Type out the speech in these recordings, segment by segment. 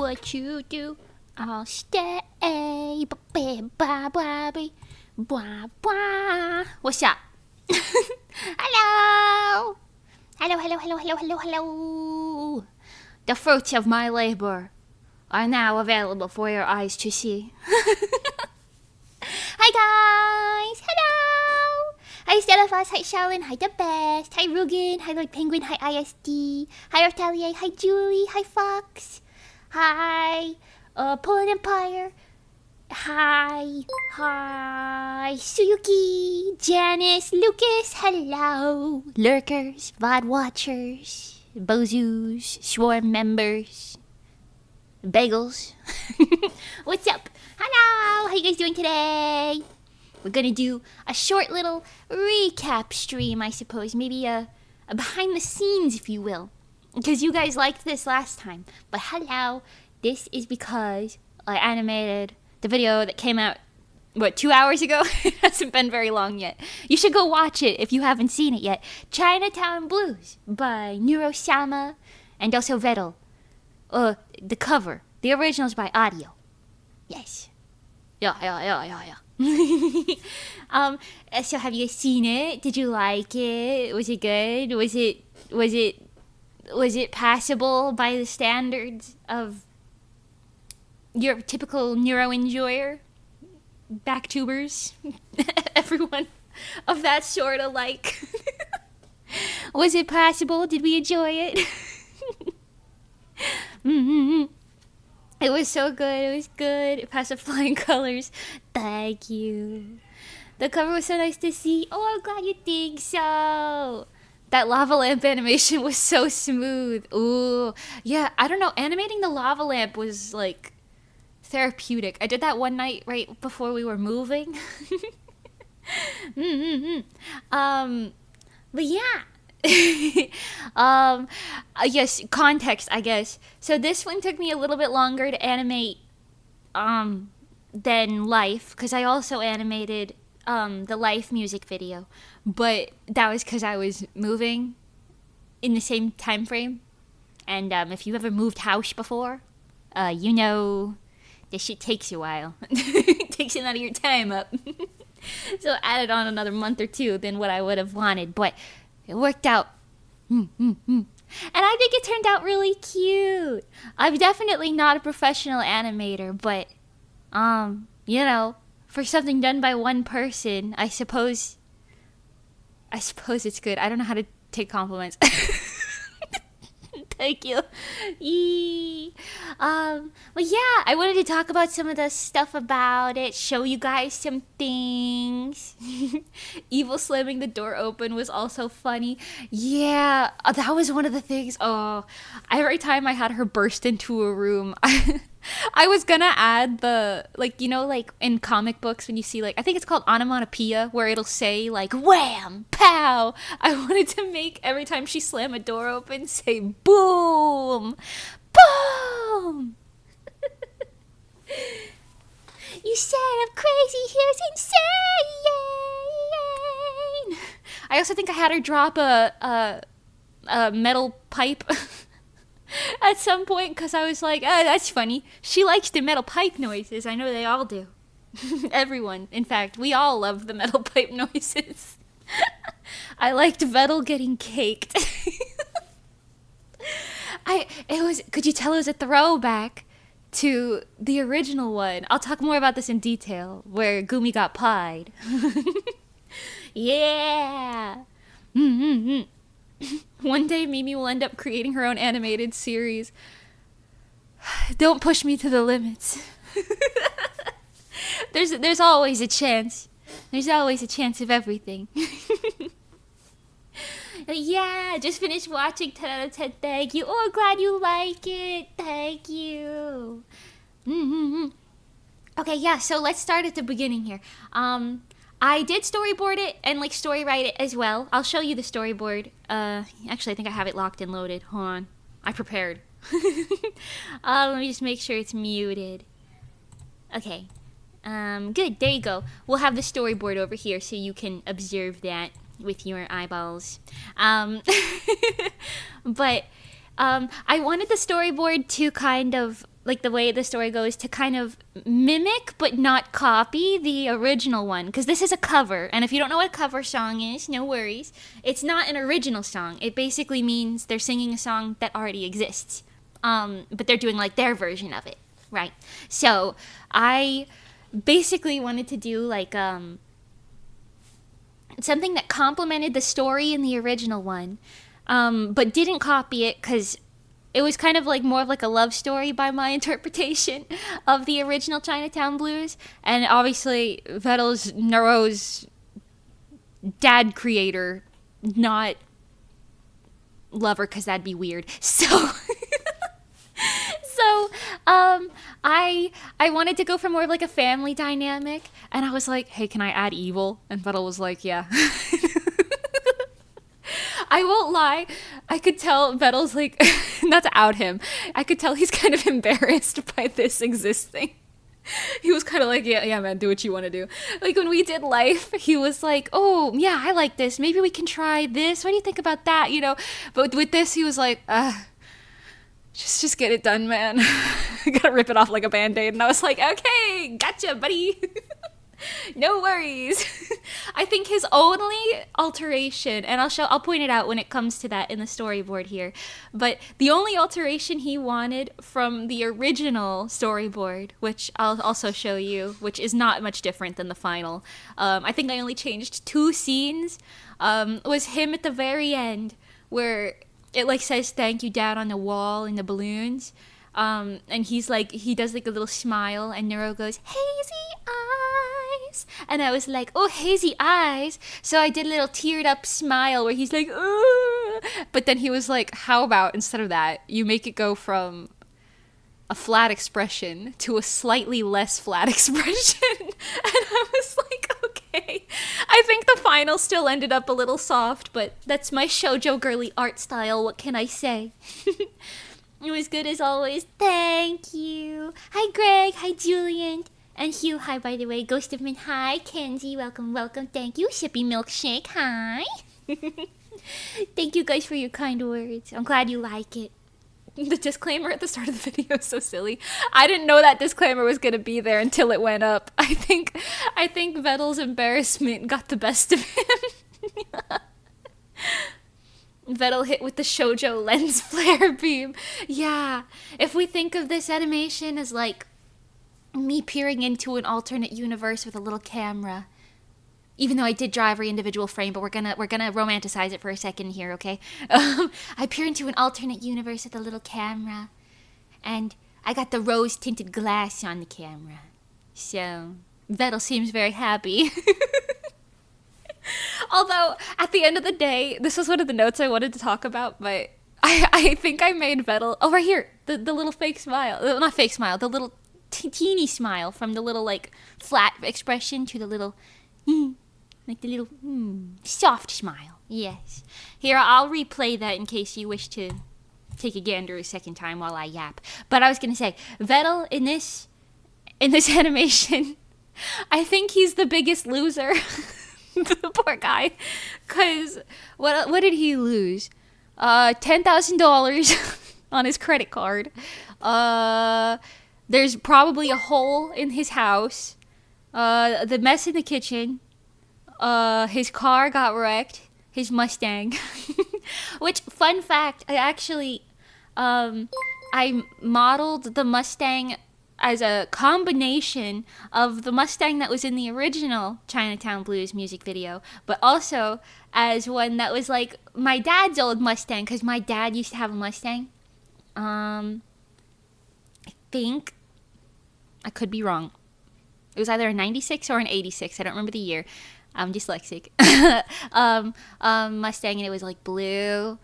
what you do. I'll stay. Blah, blah, blah, blah, blah. What's up? Hello. Hello. The fruits of my labor are now available for your eyes to see. Hi guys. Hello. Hi Stelafas. Hi Shaolin. Hi The Best. Hi Rugen. Hi Lord Penguin. Hi ISD. Hi Artelier. Hi Julie. Hi Fox. Hi Poland Empire. Hi Suyuki, Janice, Lucas, hello, lurkers, VOD watchers, bozoos, swarm members, bagels. What's up? Hello, how you guys doing today? We're gonna do a short little recap stream, I suppose, maybe a behind the scenes, if you will, because you guys liked this last time. But hello, this is because I animated the video that came out, 2 hours ago? It hasn't been very long yet. You should go watch it if you haven't seen it yet. Chinatown Blues by NEURO and also Vettel. The cover. The original's by Audio. Yes. Yeah. So have you guys seen it? Did you like it? Was it good? Was it passable by the standards of your typical NEURO enjoyer? Backtubers? Everyone of that sort alike. Was it passable? Did we enjoy it? It was so good. It was good. It passed with flying colors. Thank you. The cover was so nice to see. Oh, I'm glad you think so. That lava lamp animation was so smooth. Ooh. Yeah, I don't know. Animating the lava lamp was like therapeutic. I did that one night right before we were moving. But yeah. Yes, context, I guess. So this one took me a little bit longer to animate than Life, because I also animated the Life music video, but that was because I was moving in the same time frame. And if you've ever moved house before, you know this shit takes a while. It takes a lot of your time up. So I added on another month or two than what I would have wanted, but it worked out. And I think it turned out really cute. I'm definitely not a professional animator, but you know, for something done by one person, I suppose it's good. I don't know how to take compliments. Thank you. Well, yeah, I wanted to talk about some of the stuff about it, show you guys some things. Evil slamming the door open was also funny. Yeah, that was one of the things. Oh, every time I had her burst into a room, I was gonna add the, like, you know, like in comic books when you see, like, I think it's called onomatopoeia, where it'll say, like, wham, pow. I wanted to make every time she slammed a door open say boom, boom. You said I'm crazy, here's insane. I also think I had her drop a metal pipe at some point, because I was like, oh, that's funny. She likes the metal pipe noises. I know they all do. Everyone. In fact, we all love the metal pipe noises. I liked Vettel getting caked. Could you tell it was a throwback to the original one? I'll talk more about this in detail, where Gumi got pied. Yeah. One day Mimi will end up creating her own animated series. Don't push me to the limits. There's always a chance. There's always a chance of everything. Yeah, just finished watching 10 out of 10. Thank you. Oh, glad you like it. Thank you. Okay, yeah, so let's start at the beginning here. I did storyboard it and like story write it as well. I'll show you the storyboard. Actually, I think I have it locked and loaded. Hold on. I prepared. Let me just make sure it's muted. Okay. Good. There you go. We'll have the storyboard over here so you can observe that with your eyeballs. But I wanted the storyboard to kind of like the way the story goes, to kind of mimic but not copy the original one, because this is a cover, and if you don't know what a cover song is, no worries. It's not an original song. It basically means they're singing a song that already exists, but they're doing like their version of it, right? So I basically wanted to do like something that complemented the story in the original one, but didn't copy it, because it was kind of like more of like a love story by my interpretation of the original Chinatown Blues. And obviously Vettel's NEURO's dad creator, not lover, because that'd be weird. So I wanted to go for more of like a family dynamic, and I was like, hey, can I add evil? And Vettel was like, yeah. I won't lie, I could tell Vettel's like, not to out him, I could tell he's kind of embarrassed by this existing. He was kind of like, yeah, man, do what you want to do. Like, when we did Life, he was like, oh, yeah, I like this. Maybe we can try this. What do you think about that? You know, but with this, he was like, just get it done, man. Gotta rip it off like a Band-Aid. And I was like, okay, gotcha, buddy. No worries. I think his only alteration, and I'll point it out when it comes to that in the storyboard here, but the only alteration he wanted from the original storyboard, which I'll also show you, which is not much different than the final, I think I only changed 2 scenes, was him at the very end, where it like says thank you down on the wall in the balloons, and he's like, he does like a little smile, and NEURO goes, hazy eyes, and I was like, oh, hazy eyes, so I did a little teared up smile where he's like, ooh, but then he was like, how about instead of that, you make it go from a flat expression to a slightly less flat expression, and I was like, okay, I think the final still ended up a little soft, but that's my shoujo girly art style, what can I say? It was good as always. Thank you. Hi, Greg. Hi, Julian. And Hugh. Hi, by the way. Ghost of Min. Hi, Kenzie. Welcome, welcome. Thank you. Sippy Milkshake. Hi. Thank you guys for your kind words. I'm glad you like it. The disclaimer at the start of the video is so silly. I didn't know that disclaimer was going to be there until it went up. I think Vettel's embarrassment got the best of him. Vettel hit with the shoujo lens flare beam. Yeah, if we think of this animation as like me peering into an alternate universe with a little camera, even though I did draw every individual frame, but we're gonna romanticize it for a second here, okay? I peer into an alternate universe with a little camera, and I got the rose tinted glass on the camera, so Vettel seems very happy. Although, at the end of the day, this was one of the notes I wanted to talk about, but I think I made Vettel... Oh, right here! The little fake smile. Not fake smile, the little teeny smile from the little, like, flat expression to the little... like the little soft smile. Yes. Here, I'll replay that in case you wish to take a gander a second time while I yap. But I was going to say, Vettel, in this animation, I think he's the biggest loser. The poor guy, because what did he lose? $10,000 on his credit card. There's probably a hole in his house. The mess in the kitchen. His car got wrecked. His Mustang. Which, fun fact, I modeled the Mustang as a combination of the Mustang that was in the original Chinatown Blues music video, but also as one that was like my dad's old Mustang, because my dad used to have a Mustang. I think, I could be wrong, it was either a 96 or an 86, I don't remember the year, I'm dyslexic. Mustang, and it was like blue,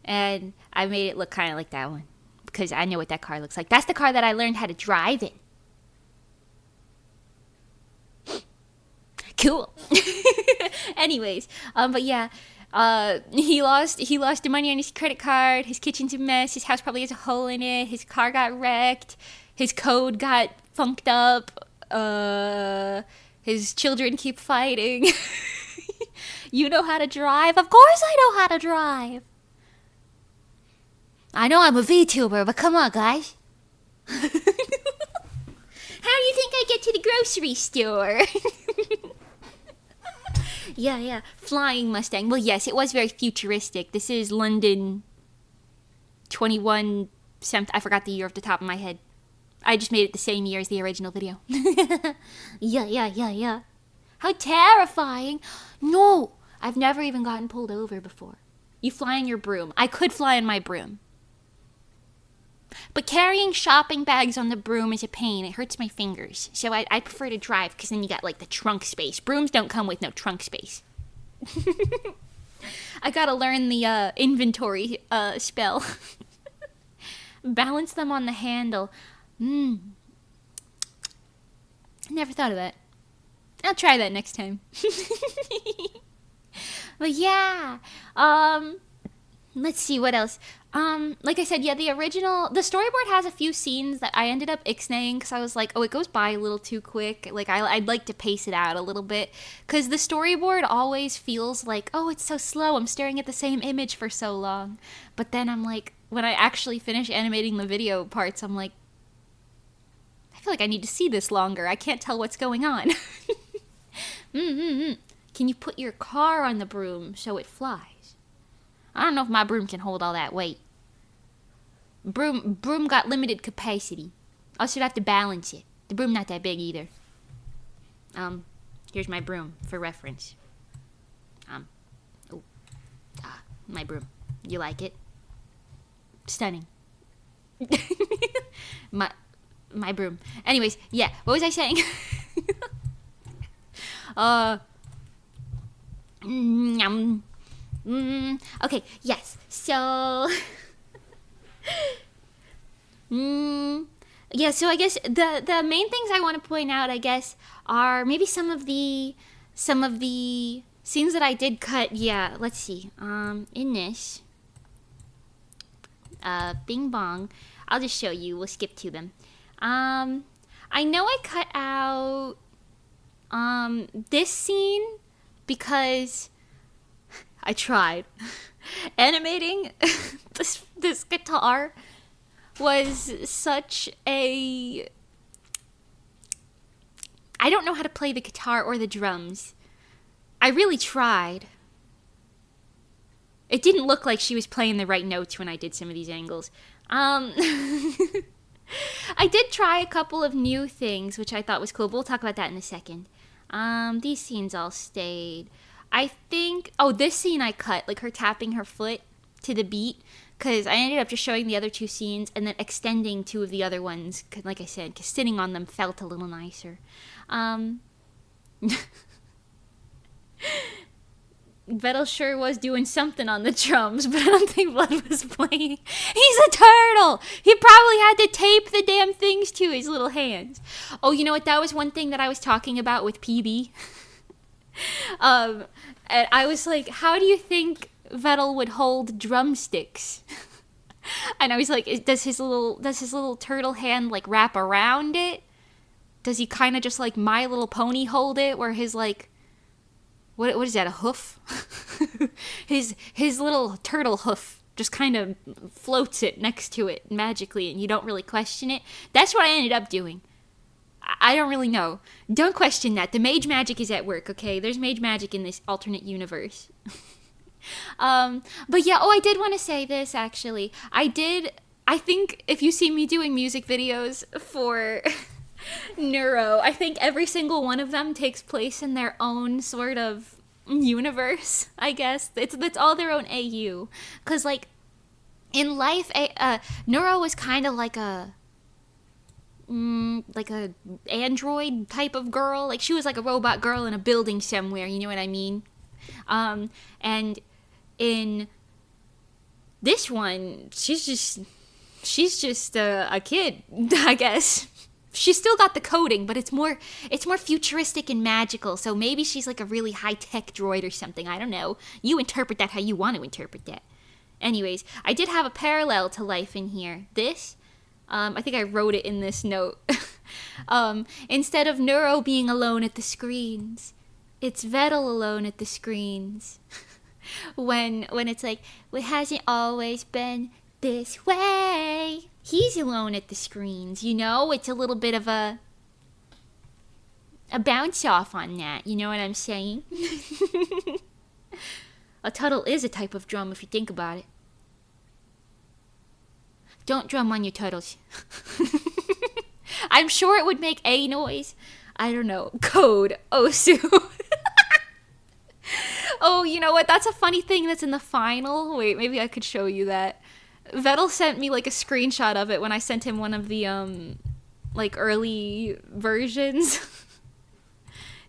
and I made it look kind of like that one, because I know what that car looks like. That's the car that I learned how to drive in. Cool. Anyways, but yeah, he lost the money on his credit card. His kitchen's a mess. His house probably has a hole in it. His car got wrecked. His code got funked up. His children keep fighting. You know how to drive? Of course I know how to drive. I know I'm a VTuber, but come on, guys. How do you think I get to the grocery store? Yeah. Flying Mustang. Well, yes, it was very futuristic. This is London 21 something. I forgot the year off the top of my head. I just made it the same year as the original video. Yeah. How terrifying. No, I've never even gotten pulled over before. You fly on your broom. I could fly on my broom. But carrying shopping bags on the broom is a pain. It hurts my fingers. So I prefer to drive because then you got like the trunk space. Brooms don't come with no trunk space. I gotta learn the inventory spell. Balance them on the handle. Never thought of that. I'll try that next time. But yeah. Let's see what else. Like I said, yeah, the storyboard has a few scenes that I ended up ixnaying because I was like, oh, it goes by a little too quick. Like, I'd like to pace it out a little bit because the storyboard always feels like, oh, it's so slow. I'm staring at the same image for so long. But then I'm like, when I actually finish animating the video parts, I'm like, I feel like I need to see this longer. I can't tell what's going on. Can you put your car on the broom so it flies? I don't know if my broom can hold all that weight. Broom got limited capacity. I should have to balance it. The broom not that big either. Here's my broom for reference. My broom. You like it? Stunning. my broom. Anyways, yeah. What was I saying? Okay, yes. So yeah, so I guess the main things I want to point out, I guess, are maybe some of the scenes that I did cut. Yeah, let's see. In this bing bong, I'll just show you. We'll skip to them. I know I cut out this scene because I tried. Animating this guitar was such a... I don't know how to play the guitar or the drums. I really tried. It didn't look like she was playing the right notes when I did some of these angles. I did try a couple of new things, which I thought was cool, but we'll talk about that in a second. These scenes all stayed. I think... Oh, this scene I cut, like her tapping her foot to the beat, because I ended up just showing the other two scenes and then extending two of the other ones, cause, like I said, because sitting on them felt a little nicer. Vettel sure was doing something on the drums, but I don't think Blood was playing. He's a turtle! He probably had to tape the damn things to his little hands. Oh, you know what? That was one thing that I was talking about with PB. And I was like, how do you think Vettel would hold drumsticks? And I was like, does his little turtle hand like wrap around it? Does he kind of just like My Little Pony hold it, where his like, what is that, a hoof? his little turtle hoof just kind of floats it next to it magically, and you don't really question it. That's what I ended up doing. I don't really know. Don't question that. The mage magic is at work, okay? There's mage magic in this alternate universe. But yeah, I did want to say this, actually. I think if you see me doing music videos for NEURO, I think every single one of them takes place in their own sort of universe, I guess. It's all their own AU. Because, like, in life, NEURO was kind of like a android type of girl. Like, she was like a robot girl in a building somewhere, you know what I mean? And in this one, she's just a kid, I guess. She's still got the coding, but it's more futuristic and magical, so maybe she's like a really high-tech droid or something. I don't know. You interpret that how you want to interpret that. Anyways, I did have a parallel to life in here. This, I think I wrote it in this note. Instead of NEURO being alone at the screens, it's Vettel alone at the screens. when it's like, it hasn't always been this way. he's alone at the screens, you know? It's a little bit of a bounce off on that, you know what I'm saying? A tuttle is a type of drum if you think about it. Don't drum on your tuttles. I'm sure it would make a noise. I don't know. Code Osu. Oh, you know what? That's a funny thing that's in the final. Wait, maybe I could show you that. Vettel sent me like a screenshot of it when I sent him one of the like early versions.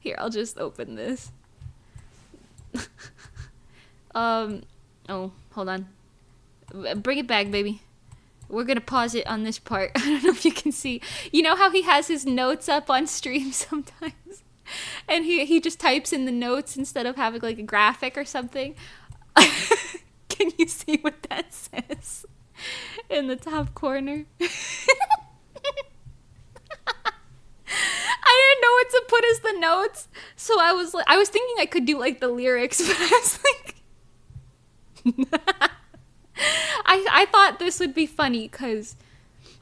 Here, I'll just open this. Oh, hold on. Bring it back, baby. We're gonna pause it on this part. I don't know if you can see. You know how he has his notes up on stream sometimes? And he just types in the notes instead of having like a graphic or something. Can you see what that says? In the top corner. I didn't know what to put as the notes. So I was thinking I could do like the lyrics, but I was like I thought this would be funny because,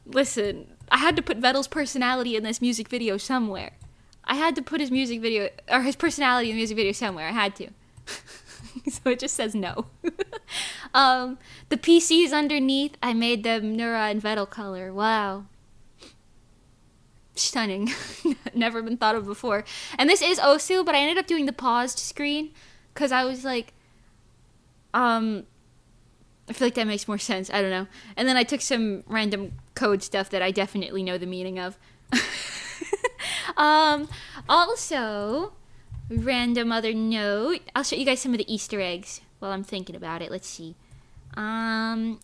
listen, I had to put Vettel's personality in this music video somewhere. I had to put his music video, or his personality in the music video somewhere. I had to. So it just says no. The PCs underneath, I made them NEURO and Vettel color. Wow. Stunning. Never been thought of before. And this is Osu, but I ended up doing the paused screen because I was like, I feel like that makes more sense. I don't know. And then I took some random code stuff that I definitely know the meaning of. Also, random other note. I'll show you guys some of the Easter eggs while I'm thinking about it. Let's see. Trying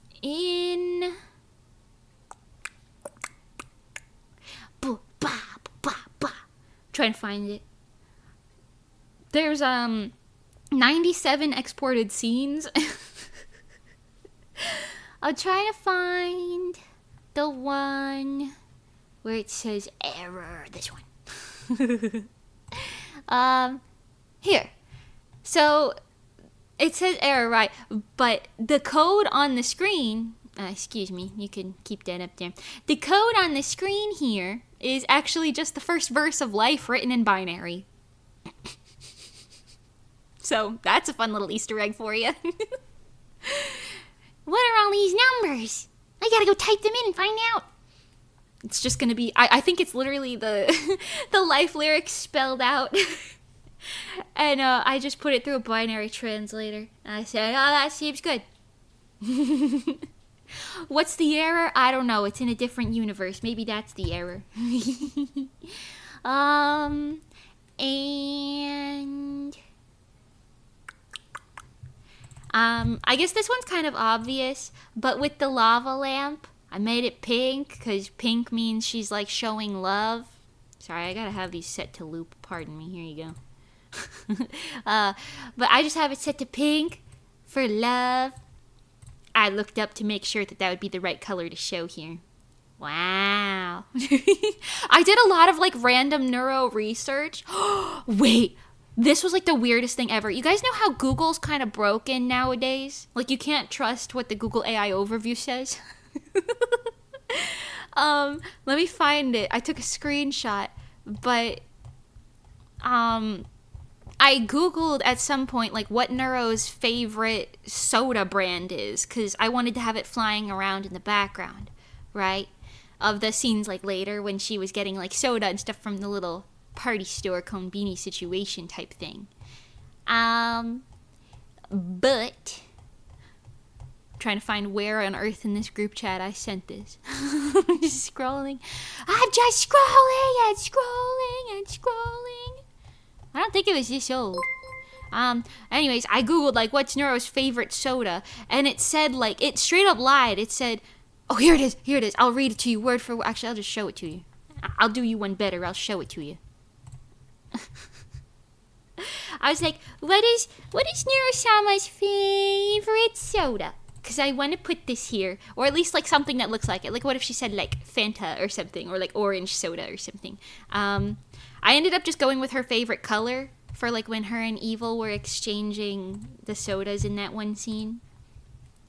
to find it. There's 97 exported scenes. I'll try to find the one where it says error. This one. Here. So it says error, right? But the code on the screen, excuse me, you can keep that up there. The code on the screen here is actually just the first verse of life written in binary. So that's a fun little Easter egg for you. What are all these numbers? I gotta go type them in and find out. It's just gonna be, I think it's literally the the life lyrics spelled out. And I just put it through a binary translator. And I said, oh, that seems good. What's the error? I don't know. It's in a different universe. Maybe that's the error. And I guess this one's kind of obvious, but with the lava lamp, I made it pink because pink means she's like showing love. Sorry, I gotta have these set to loop. Pardon me. Here you go. But I just have it set to pink for love. I looked up to make sure that that would be the right color to show here. Wow. I did a lot of like random NEURO research. Wait, this was like the weirdest thing ever. You guys know how Google's kind of broken nowadays? Like you can't trust what the Google AI overview says. Let me find it. I took a screenshot, but I Googled at some point, like, what NEURO's favorite soda brand is, because I wanted to have it flying around in the background, right? Of the scenes, like, later when she was getting, like, soda and stuff from the little party store konbini situation type thing. But I'm trying to find where on earth in this group chat I sent this. I'm just scrolling. I'm just scrolling and scrolling and scrolling. I don't think it was this old. Anyways, I Googled, like, what's NEURO's favorite soda, and it said, like, it straight up lied. It said, oh, here it is. I'll read it to you word for word. Actually, I'll just show it to you. I'll do you one better. I'll show it to you. I was like, what is NEURO-sama's favorite soda? Because I want to put this here, or at least, like, something that looks like it. Like, what if she said, like, Fanta or something, or, like, orange soda or something. I ended up just going with her favorite color for, like, when her and Evil were exchanging the sodas in that one scene.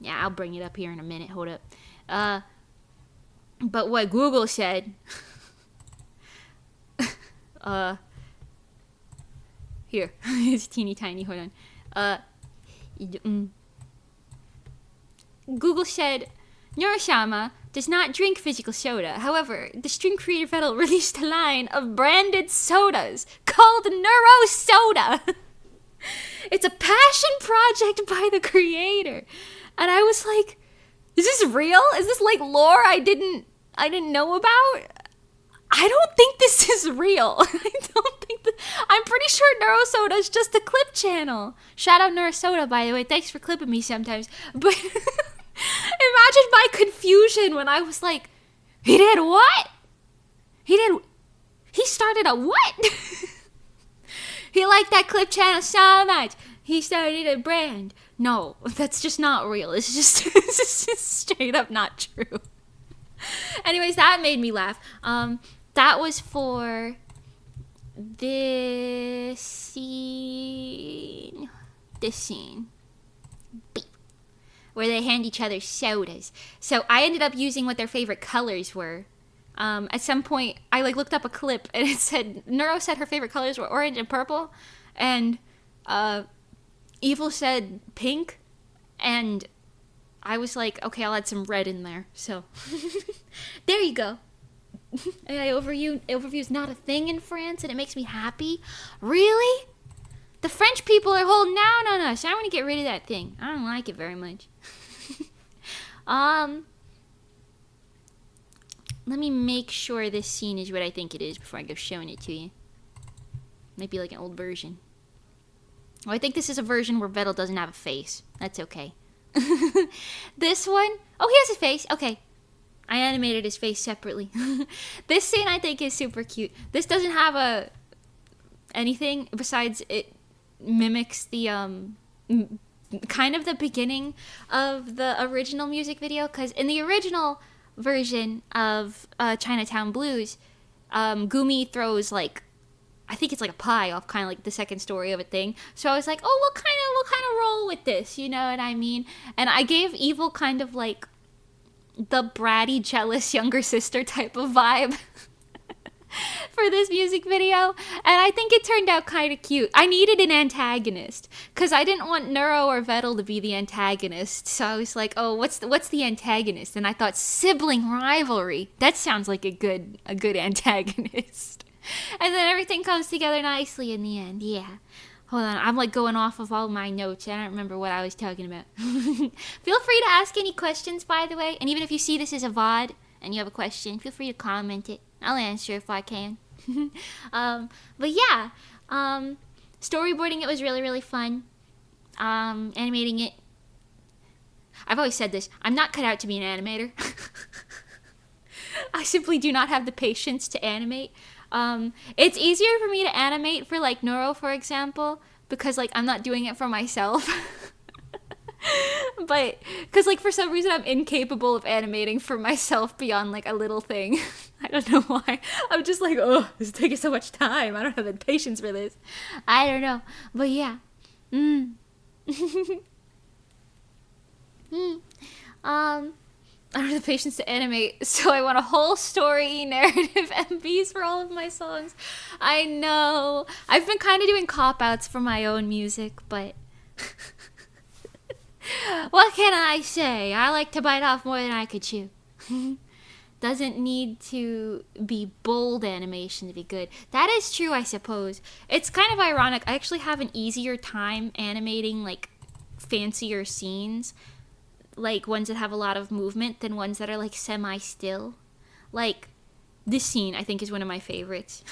Yeah, I'll bring it up here in a minute. Hold up. But what Google said, here, it's teeny tiny, hold on. Google said, Neuroshama does not drink physical soda. However, the stream creator Vettel released a line of branded sodas called NEURO Soda. It's a passion project by the creator. And I was like, is this real? Is this like lore I didn't know about? I don't think this is real. I'm pretty sure NEURO Soda is just a clip channel. Shout out NEURO Soda, by the way. Thanks for clipping me sometimes. But imagine my confusion when I was like, he did what? He started a what? He liked that clip channel so much. He started a brand. No, that's just not real. It's just straight up not true. Anyways, that made me laugh. That was for this scene. Where they hand each other sodas. So I ended up using what their favorite colors were. At some point, I looked up a clip and it said, NEURO said her favorite colors were orange and purple. And Evil said pink. And I was like, okay, I'll add some red in there. So there you go. Overview is not a thing in France and it makes me happy. Really? The French people are holding out on us. I want to get rid of that thing. I don't like it very much. Let me make sure this scene is what I think it is before I go showing it to you. Might be like an old version. Oh, I think this is a version where Vettel doesn't have a face. That's okay. This one, oh, he has a face. Okay. I animated his face separately. This scene I think is super cute. This doesn't have anything besides it mimics the kind of the beginning of the original music video, because in the original version of Chinatown Blues, Gumi throws like, I think it's like a pie off kind of like the second story of a thing. So I was like, oh, we'll kind of roll with this, you know what I mean? And I gave Evil kind of like the bratty, jealous younger sister type of vibe for this music video, and I think it turned out kind of cute. I needed an antagonist because I didn't want NEURO or Vettel to be the antagonist, so I was like, oh, what's the antagonist? And I thought sibling rivalry. That sounds like a good antagonist. And then everything comes together nicely in the end. Yeah. Hold on, I'm like going off of all my notes. I don't remember what I was talking about. Feel free to ask any questions, by the way. And even if you see this as a VOD and you have a question, feel free to comment it. I'll answer if I can. But yeah, storyboarding it was really, really fun. Animating it. I've always said this. I'm not cut out to be an animator. I simply do not have the patience to animate. It's easier for me to animate for like NEURO, for example, because like I'm not doing it for myself. But because like for some reason I'm incapable of animating for myself beyond like a little thing. I don't know why. I'm just like, oh, this is taking so much time. I don't have the patience for this. I don't know, but yeah. I don't have the patience to animate, so I want a whole story narrative MVs for all of my songs. I know. I've been kind of doing cop-outs for my own music, but what can I say? I like to bite off more than I could chew. Doesn't need to be bold animation to be good. That is true, I suppose. It's kind of ironic. I actually have an easier time animating, like, fancier scenes, like ones that have a lot of movement, than ones that are like semi-still. Like this scene I think is one of my favorites.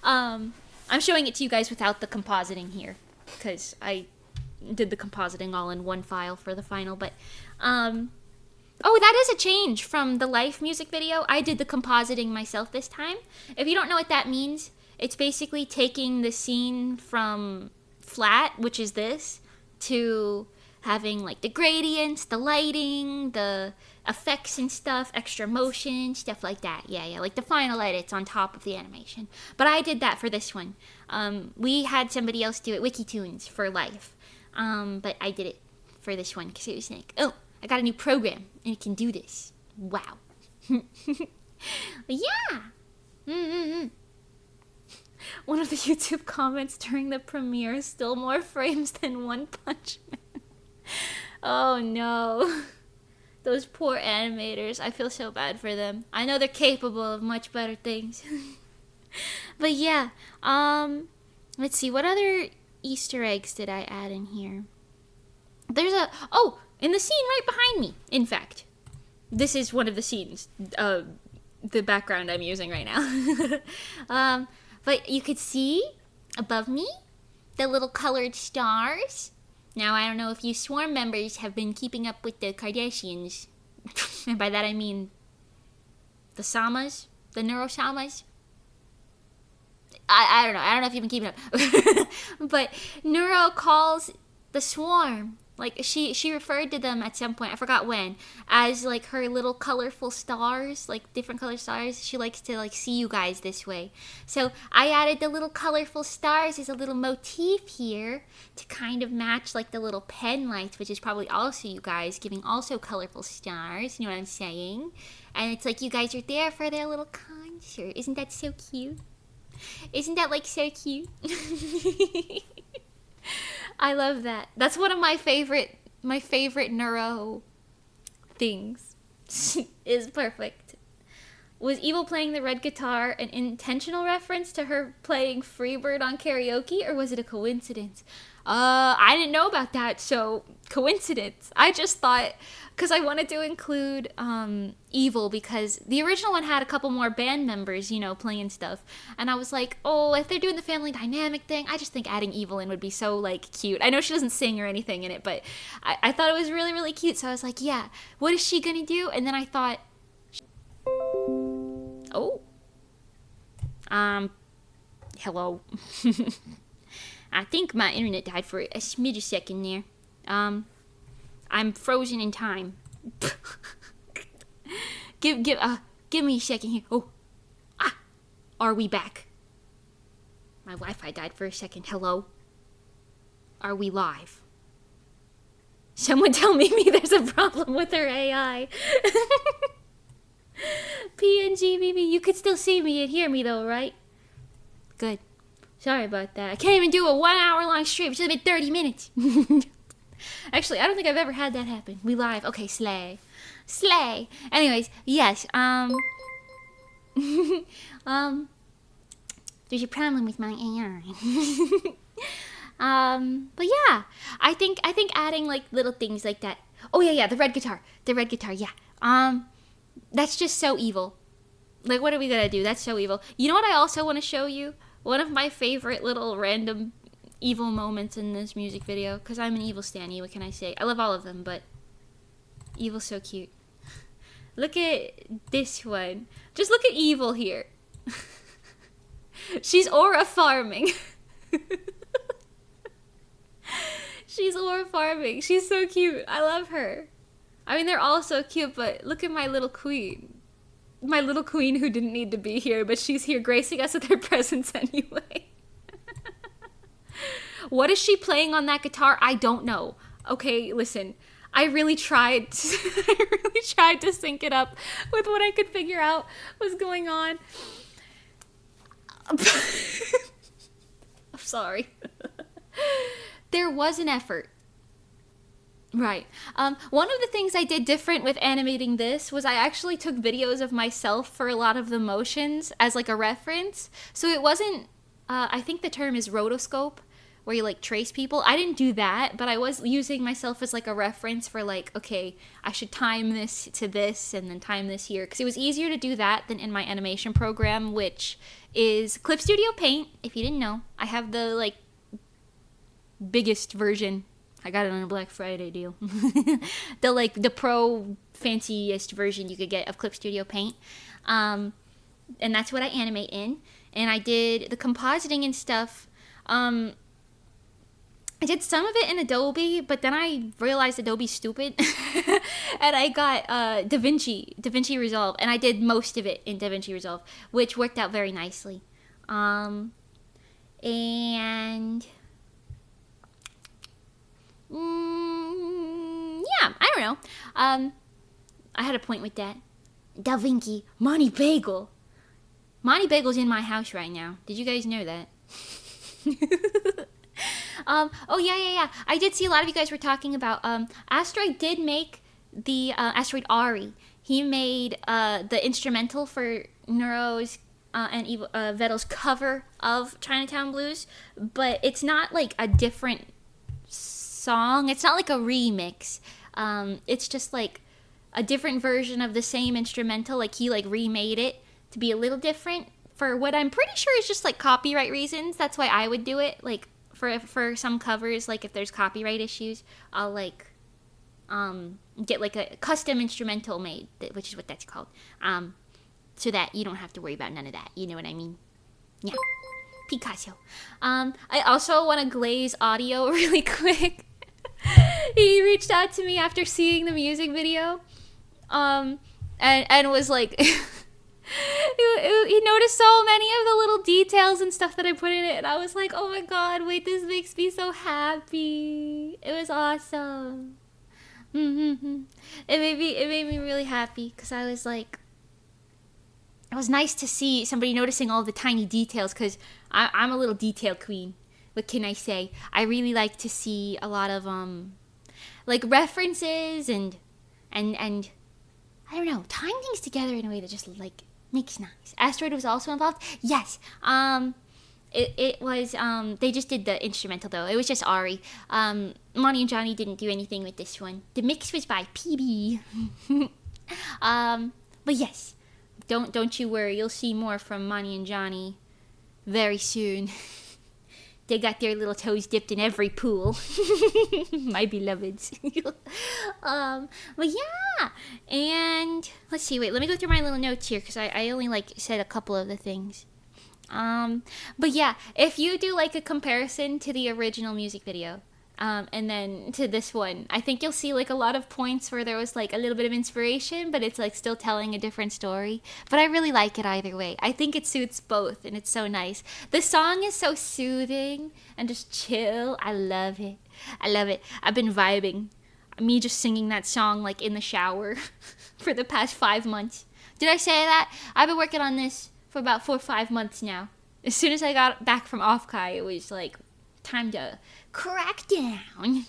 I'm showing it to you guys without the compositing here because I did the compositing all in one file for the final, but oh, that is a change from the Life music video. I did the compositing myself this time. If you don't know what that means, it's basically taking the scene from flat, which is this, to having like the gradients, the lighting, the effects and stuff, extra motion, stuff like that. Yeah, like the final edits on top of the animation. But I did that for this one. We had somebody else do it, Wikitoons, for Life. But I did it for this one because it was like, oh, I got a new program and it can do this. Wow. Yeah. One of the YouTube comments during the premiere, still more frames than One Punch Man. Oh no. Those poor animators. I feel so bad for them. I know they're capable of much better things. But yeah, let's see, what other Easter eggs did I add in here? There's in the scene right behind me, in fact. This is one of the scenes, the background I'm using right now. But you could see above me the little colored stars. Now, I don't know if you Swarm members have been keeping up with the Kardashians. And by that I mean the Samas, the NEURO Samas. I don't know. I don't know if you've been keeping up. But NEURO calls the Swarm, like she referred to them at some point, I forgot when, as like her little colorful stars, like different colored stars. She likes to like see you guys this way. So I added the little colorful stars as a little motif here to kind of match like the little pen lights, which is probably also you guys giving also colorful stars. You know what I'm saying? And it's like you guys are there for their little concert. Isn't that so cute? Isn't that like so cute? I love that. That's one of my favorite NEURO things. Is perfect. Was Evil playing the red guitar an intentional reference to her playing Freebird on karaoke, or was it a coincidence? I didn't know about that, so coincidence. I just thought, because I wanted to include Evil, because the original one had a couple more band members, you know, playing stuff. And I was like, oh, if they're doing the family dynamic thing, I just think adding Evil in would be so, like, cute. I know she doesn't sing or anything in it, but I thought it was really, really cute. So I was like, yeah, what is she gonna do? And then I thought, oh, hello. I think my internet died for a smidge a second there. I'm frozen in time. Give me a second here. Oh, are we back? My Wi-Fi died for a second. Hello? Are we live? Someone tell Mimi there's a problem with her AI. PNG, Mimi, you could still see me and hear me though, right? Good. Sorry about that. I can't even do a 1 hour long stream. It should have been 30 minutes. Actually, I don't think I've ever had that happen. We live. Okay, slay. Slay. Anyways, yes. There's a problem with my AI. But yeah, I think adding like little things like that. Oh yeah, the red guitar. The red guitar, yeah. That's just so evil. Like, what are we gonna do? That's so evil. You know what I also want to show you? One of my favorite little random evil moments in this music video, because I'm an evil stan, what can I say? I love all of them, but Evil's so cute. Look at this one. Just look at Evil here. She's aura farming. She's aura farming. She's so cute. I love her. I mean, they're all so cute, but look at my little queen. My little queen who didn't need to be here, but she's here gracing us with her presence anyway. What is she playing on that guitar? I don't know. Okay, listen. I really tried to sync it up with what I could figure out was going on. I'm sorry. There was an effort. Right. One of the things I did different with animating this was I actually took videos of myself for a lot of the motions as like a reference. So it wasn't, I think the term is rotoscope, where you like trace people. I didn't do that, but I was using myself as like a reference for like, okay, I should time this to this and then time this here. Because it was easier to do that than in my animation program, which is Clip Studio Paint. If you didn't know, I have the like biggest version. I got it on a Black Friday deal. the pro fanciest version you could get of Clip Studio Paint. And that's what I animate in. And I did the compositing and stuff. I did some of it in Adobe, but then I realized Adobe's stupid. And I got DaVinci Resolve. And I did most of it in DaVinci Resolve, which worked out very nicely. And yeah, I don't know. I had a point with that. Da Vinci, Monty Bagel. Monty Bagel's in my house right now. Did you guys know that? Oh yeah. I did see a lot of you guys were talking about Asteroid did make the Asteroid Ari. He made the instrumental for NEURO's and Vettel's cover of Chinatown Blues, but it's not like a different song. It's not like a remix. It's just like a different version of the same instrumental. Like he like remade it to be a little different for what I'm pretty sure is just like copyright reasons. That's why I would do it. Like for some covers, like if there's copyright issues, I'll like get like a custom instrumental made, which is what that's called. So that you don't have to worry about none of that. You know what I mean? Yeah. Picasso. I also want to glaze audio really quick. He reached out to me after seeing the music video. And was like, he noticed so many of the little details and stuff that I put in it. And I was like, oh my god, wait, this makes me so happy. It was awesome. It made me really happy because I was like, it was nice to see somebody noticing all the tiny details because I'm a little detail queen. What can I say? I really like to see a lot of like references and I don't know, tying things together in a way that just like makes nice. Asteroid was also involved. Yes. It was they just did the instrumental though. It was just Ari. Monty and Johnny didn't do anything with this one. The mix was by PB. But yes. Don't you worry, you'll see more from Monty and Johnny very soon. They got their little toes dipped in every pool. My beloveds. But yeah. And let's see, wait, let me go through my little notes here because I only like said a couple of the things. But yeah, if you do like a comparison to the original music video, and then to this one, I think you'll see like a lot of points where there was like a little bit of inspiration, but it's like still telling a different story. But I really like it either way. I think it suits both and it's so nice. The song is so soothing and just chill. I love it. I've been vibing. Me just singing that song like in the shower for the past 5 months. Did I say that? I've been working on this for about 4 or 5 months now. As soon as I got back from Offkai, it was like time to crack down.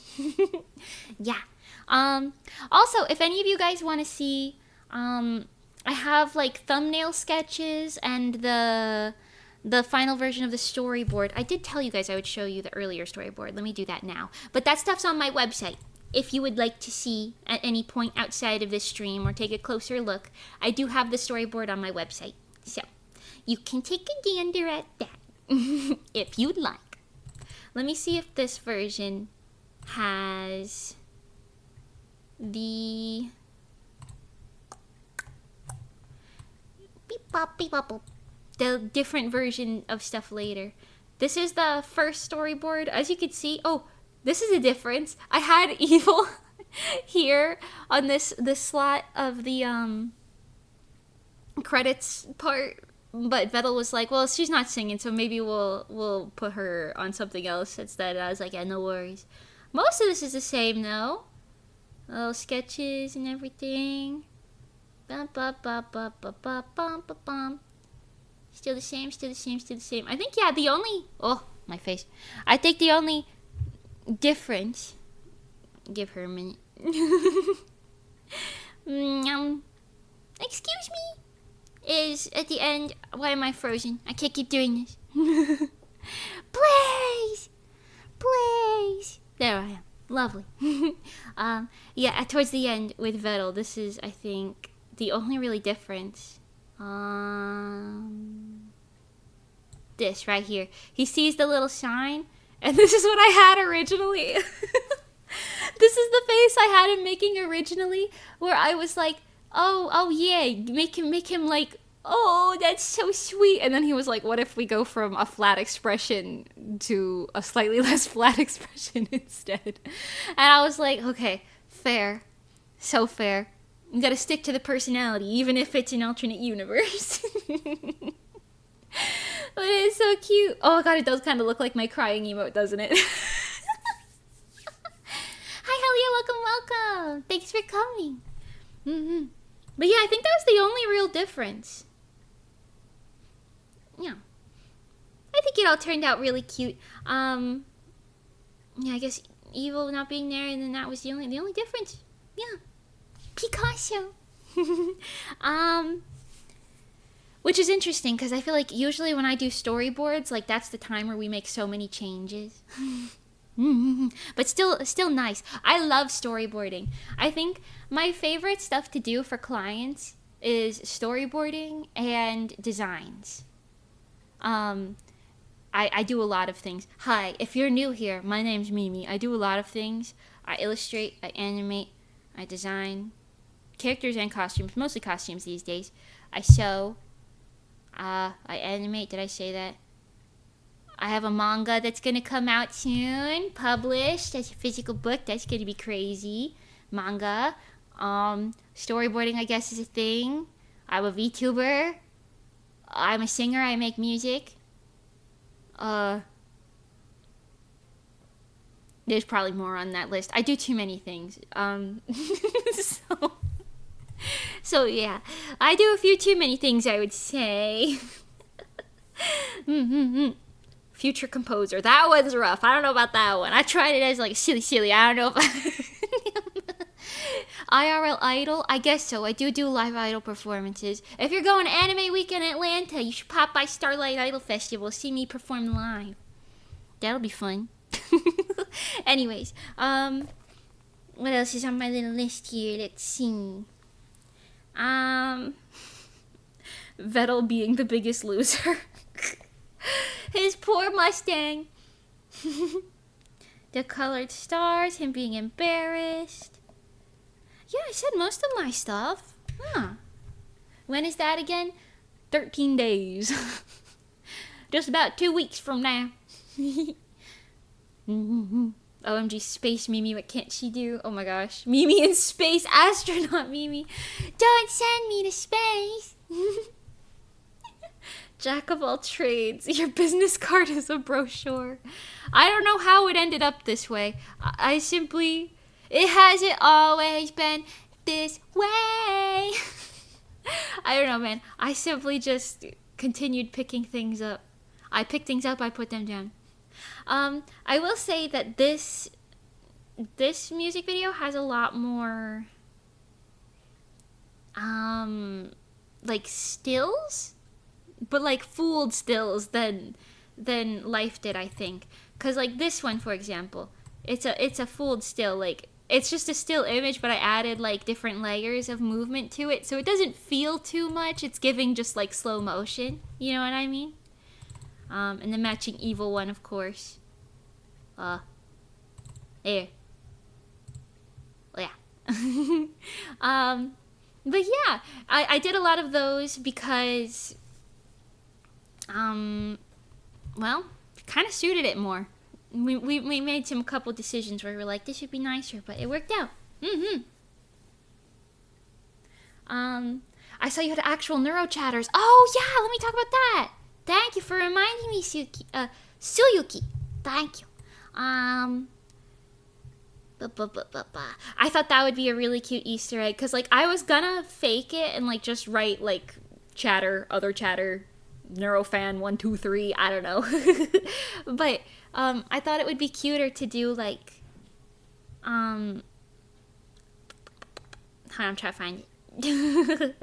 Yeah. Also, if any of you guys want to see, I have like thumbnail sketches and the final version of the storyboard. I did tell you guys I would show you the earlier storyboard. Let me do that now. But that stuff's on my website. If you would like to see at any point outside of this stream or take a closer look, I do have the storyboard on my website. So, you can take a gander at that if you'd like. Let me see if this version has the the different version of stuff later. This is the first storyboard. As you can see, oh, this is a difference. I had Evil here on this slot of the credits part. But Vettel was like, well, she's not singing, so maybe we'll put her on something else instead. And I was like, yeah, no worries. Most of this is the same, though. Little sketches and everything. Bum, bum, bum, bum, bum, bum, bum, bum, bum. Still the same. I think, yeah, the only... Oh, my face. I think the only difference... Give her a minute. Excuse me? Is at the end. Why am I frozen? I can't keep doing this. Please! There I am. Lovely. Yeah, towards the end with Vettel, this is, I think, the only really difference. This right here. He sees the little sign, and this is what I had originally. This is the face I had him making originally, where I was like, oh yeah, make him like, oh, that's so sweet. And then he was like, what if we go from a flat expression to a slightly less flat expression instead? And I was like, okay, fair. So fair. You gotta stick to the personality, even if it's an alternate universe. But it's so cute. Oh god, it does kind of look like my crying emote, doesn't it? Hi, Hiya, welcome. Thanks for coming. But yeah, I think that was the only real difference. Yeah. I think it all turned out really cute. Yeah, I guess evil not being there, and then that was the only difference. Yeah. Picasso. Which is interesting, because I feel like usually when I do storyboards, like, that's the time where we make so many changes. But still nice. I love storyboarding. I think my favorite stuff to do for clients is storyboarding and designs. I do a lot of things. Hi, if you're new here, my name's Mimi. I do a lot of things. I illustrate, I animate, I design characters and costumes, mostly costumes these days. I sew, I animate, did I say that? I have a manga that's gonna come out soon, published as a physical book. That's gonna be crazy. Manga. Storyboarding, I guess, is a thing. I'm a VTuber. I'm a singer, I make music. There's probably more on that list. I do too many things. So yeah, I do a few too many things, I would say. Future composer. That one's rough. I don't know about that one. I tried it as like silly. I don't know if IRL idol. I guess so. I do live idol performances. If you're going to Anime Week in Atlanta, you should pop by Starlight Idol Festival. See me perform live. That'll be fun. Anyways, what else is on my little list here? Let's see. Vettel being the biggest loser. His poor Mustang. The colored stars, him being embarrassed. Yeah, I said most of my stuff. Huh. When is that again? 13 days. Just about 2 weeks from now. OMG, Space Mimi, what can't she do? Oh my gosh. Mimi in space, astronaut Mimi. Don't send me to space. Jack of all trades. Your business card is a brochure. I don't know how it ended up this way. I simply... It hasn't always been this way. I don't know, man. I simply just continued picking things up. I pick things up, I put them down. I will say that this music video has a lot more, like, stills? But, like, fooled stills than Life did, I think. Because, like, this one, for example, it's a fooled still. Like, it's just a still image, but I added, like, different layers of movement to it. So it doesn't feel too much. It's giving just, like, slow motion. You know what I mean? And the matching evil one, of course. There. Yeah. But yeah, I did a lot of those because... well, kind of suited it more. We made a couple decisions where we were like, this would be nicer, but it worked out. I saw you had actual NEURO chatters. Oh yeah, let me talk about that. Thank you for reminding me, Suyuki. Thank you. I thought that would be a really cute Easter egg, because like I was gonna fake it and like just write like chatter, other chatter, NEURO-fan 1, 2, 3, I don't know. But I thought it would be cuter to do like I'm trying to find it.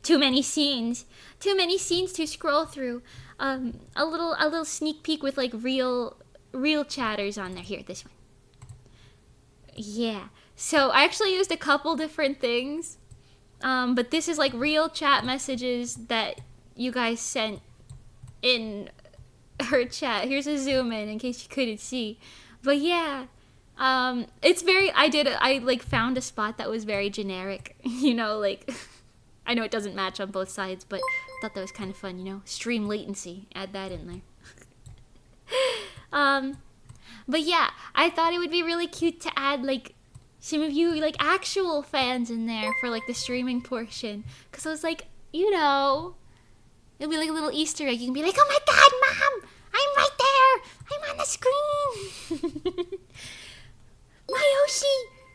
Too many scenes to scroll through. A little sneak peek with like real chatters on there. Here, this one. Yeah. So I actually used a couple different things. But this is like real chat messages that you guys sent in her chat. Here's a zoom in case you couldn't see. But yeah, it's very, I like found a spot that was very generic, you know, like, I know it doesn't match on both sides, but I thought that was kind of fun, you know, stream latency, add that in there. But yeah, I thought it would be really cute to add like some of you like actual fans in there for like the streaming portion, because I was like, you know, it'll be like a little Easter egg. You can be like, oh my god, Mom, I'm right there, I'm on the screen. My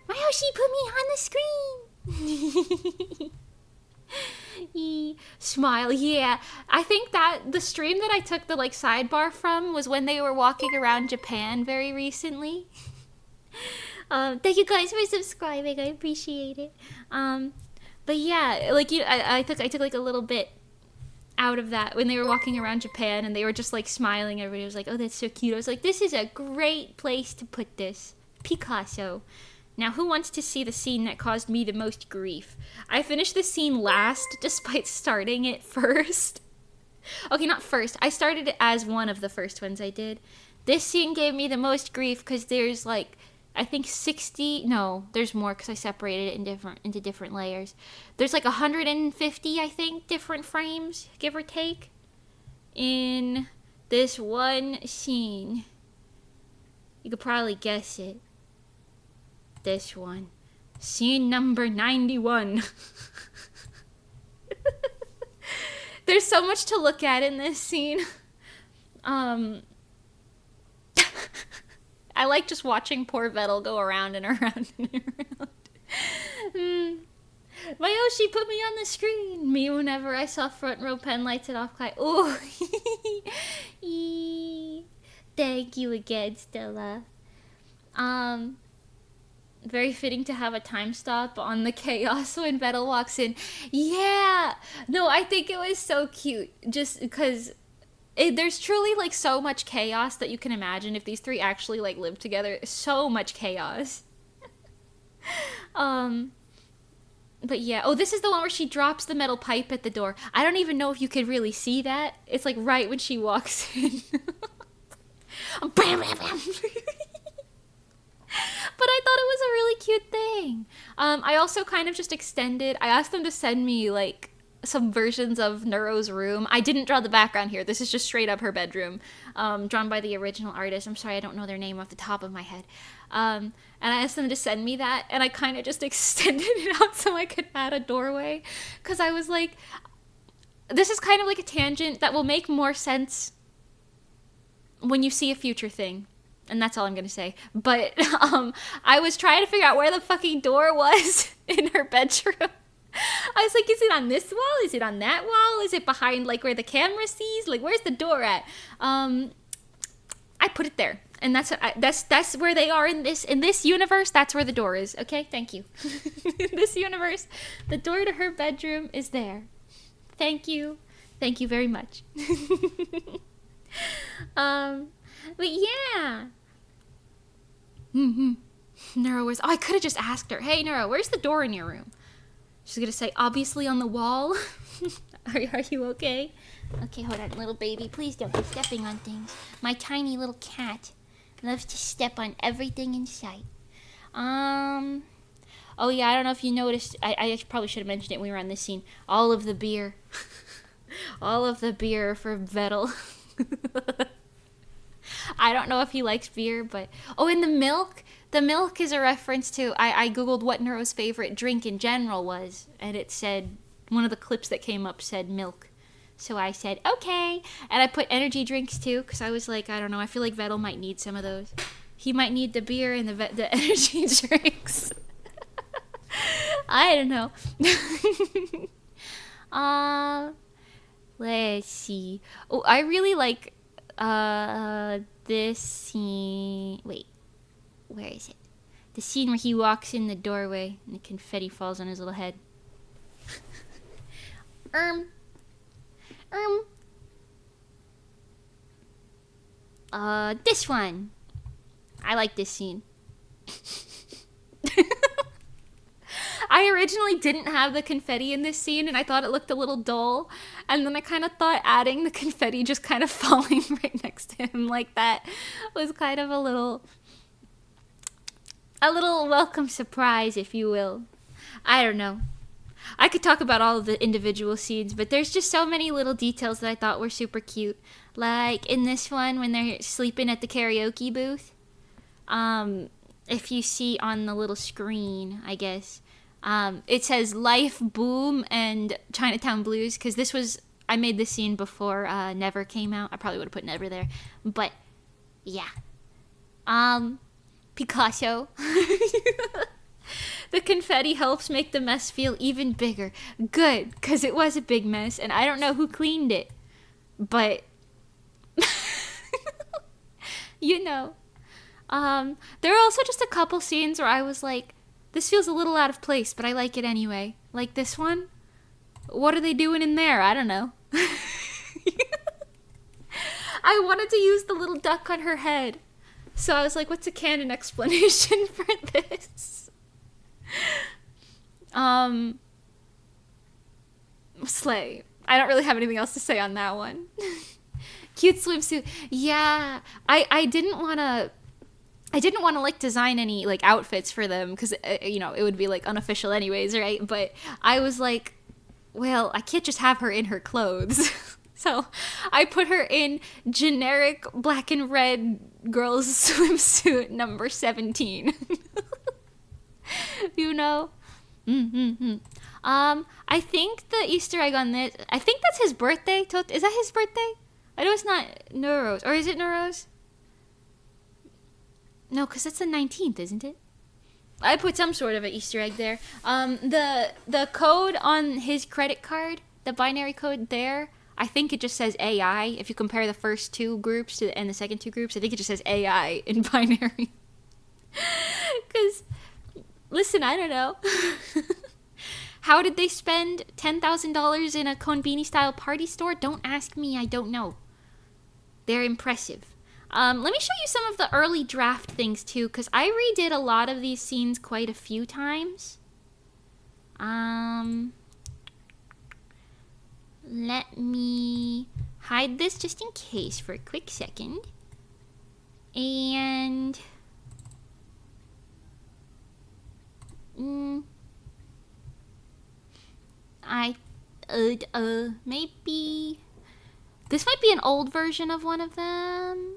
Yoshi put me on the screen. Smile, yeah. I think that the stream that I took the like sidebar from was when they were walking around Japan very recently. Thank you guys for subscribing. I appreciate it. But yeah, like I took like a little bit out of that when they were walking around Japan and they were just like smiling. Everybody was like, "Oh, that's so cute." I was like, "This is a great place to put this." Picasso. Now, who wants to see the scene that caused me the most grief? I finished the scene last, despite starting it first. Okay, not first. I started it as one of the first ones I did. This scene gave me the most grief because there's like, I think 60, no, there's more because I separated it into different layers. There's like 150, I think, different frames, give or take, in this one scene. You could probably guess it. This one. Scene number 91. There's so much to look at in this scene. I like just watching poor Vettel go around and around and around. Mayoshi put me on the screen. Me whenever I saw front row pen lights at off class. Ooh. Thank you again, Stella. Very fitting to have a time stop on the chaos when Vettel walks in. Yeah! No, I think it was so cute. Just because there's truly, like, so much chaos that you can imagine if these three actually, like, live together. So much chaos. But yeah. Oh, this is the one where she drops the metal pipe at the door. I don't even know if you could really see that. It's, like, right when she walks in. Bam, bam, bam. But I thought it was a really cute thing. I also kind of just extended. I asked them to send me like some versions of NEURO's room. I didn't draw the background here. This is just straight up her bedroom, drawn by the original artist. I'm sorry, I don't know their name off the top of my head. And I asked them to send me that, and I kind of just extended it out so I could add a doorway. Because I was like, this is kind of like a tangent that will make more sense when you see a future thing. And that's all I'm going to say. But I was trying to figure out where the fucking door was in her bedroom. I was like, is it on this wall? Is it on that wall? Is it behind, like, where the camera sees? Like, where's the door at? I put it there. And that's where they are in this universe. That's where the door is. Okay? Thank you. In this universe, the door to her bedroom is there. Thank you. Thank you very much. But yeah. NEURO was... Oh, I could have just asked her, "Hey, NEURO, where's the door in your room?" She's gonna say, "Obviously on the wall." Are you okay? Okay, hold on, little baby. Please don't be stepping on things. My tiny little cat loves to step on everything in sight. Oh, yeah, I don't know if you noticed. I probably should have mentioned it when we were on this scene. All of the beer. All of the beer for Vettel. I don't know if he likes beer, but... Oh, and the milk. The milk is a reference to... I googled what NEURO's favorite drink in general was, and it said... One of the clips that came up said milk. So I said, okay. And I put energy drinks, too, because I was like, I don't know, I feel like Vettel might need some of those. He might need the beer and the energy drinks. I don't know. Let's see. Oh, I really like... this scene... Wait. Where is it? The scene where he walks in the doorway and the confetti falls on his little head. This one. I like this scene. I originally didn't have the confetti in this scene, and I thought it looked a little dull. And then I kind of thought adding the confetti just kind of falling right next to him like that was kind of a little welcome surprise, if you will. I don't know. I could talk about all of the individual scenes, but there's just so many little details that I thought were super cute. Like in this one, when they're sleeping at the karaoke booth. If you see on the little screen, I guess, it says Life, Boom, and Chinatown Blues, because I made this scene before Never came out. I probably would have put Never there, but yeah. Picasso. The confetti helps make the mess feel even bigger. Good, because it was a big mess, and I don't know who cleaned it. But, you know. There are also just a couple scenes where I was like, this feels a little out of place, but I like it anyway. Like this one. What are they doing in there? I don't know. I wanted to use the little duck on her head. So I was like, what's a canon explanation for this? Slay. I don't really have anything else to say on that one. Cute swimsuit. Yeah. I didn't want to like design any like outfits for them because you know, it would be like unofficial anyways, right? But I was like, well, I can't just have her in her clothes. So I put her in generic black and red girls swimsuit number 17. You know? I think the Easter egg on this, I think that's his birthday. Is that his birthday? I know it's not NEURO's. Or is it NEURO's? No, because that's the 19th, isn't it? I put some sort of an Easter egg there. The code on his credit card, the binary code there, I think it just says AI. If you compare the first two groups and the second two groups, I think it just says AI in binary. Because, listen, I don't know. How did they spend $10,000 in a Konbini-style party store? Don't ask me, I don't know. They're impressive. Let me show you some of the early draft things, too, because I redid a lot of these scenes quite a few times. Let me hide this just in case for a quick second. And... maybe... This might be an old version of one of them.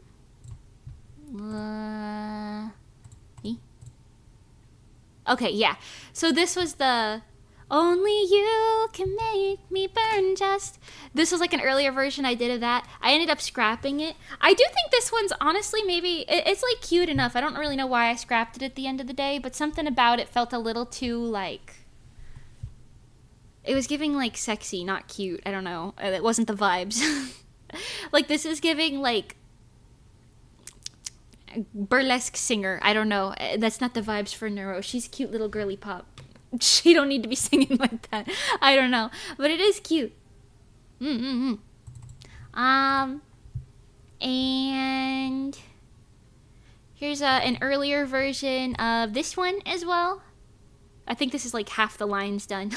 Okay, yeah. So this was the Only You Can Make Me Burn Just. This was like an earlier version I did of that. I ended up scrapping it. I do think this one's honestly maybe, it's like cute enough. I don't really know why I scrapped it at the end of the day, but something about it felt a little too like, it was giving like sexy, not cute. I don't know. It wasn't the vibes. Like this is giving like burlesque singer. I don't know. That's not the vibes for NEURO. She's a cute little girly pop. She don't need to be singing like that. I don't know. But it is cute. And here's an earlier version of this one as well. I think this is like half the lines done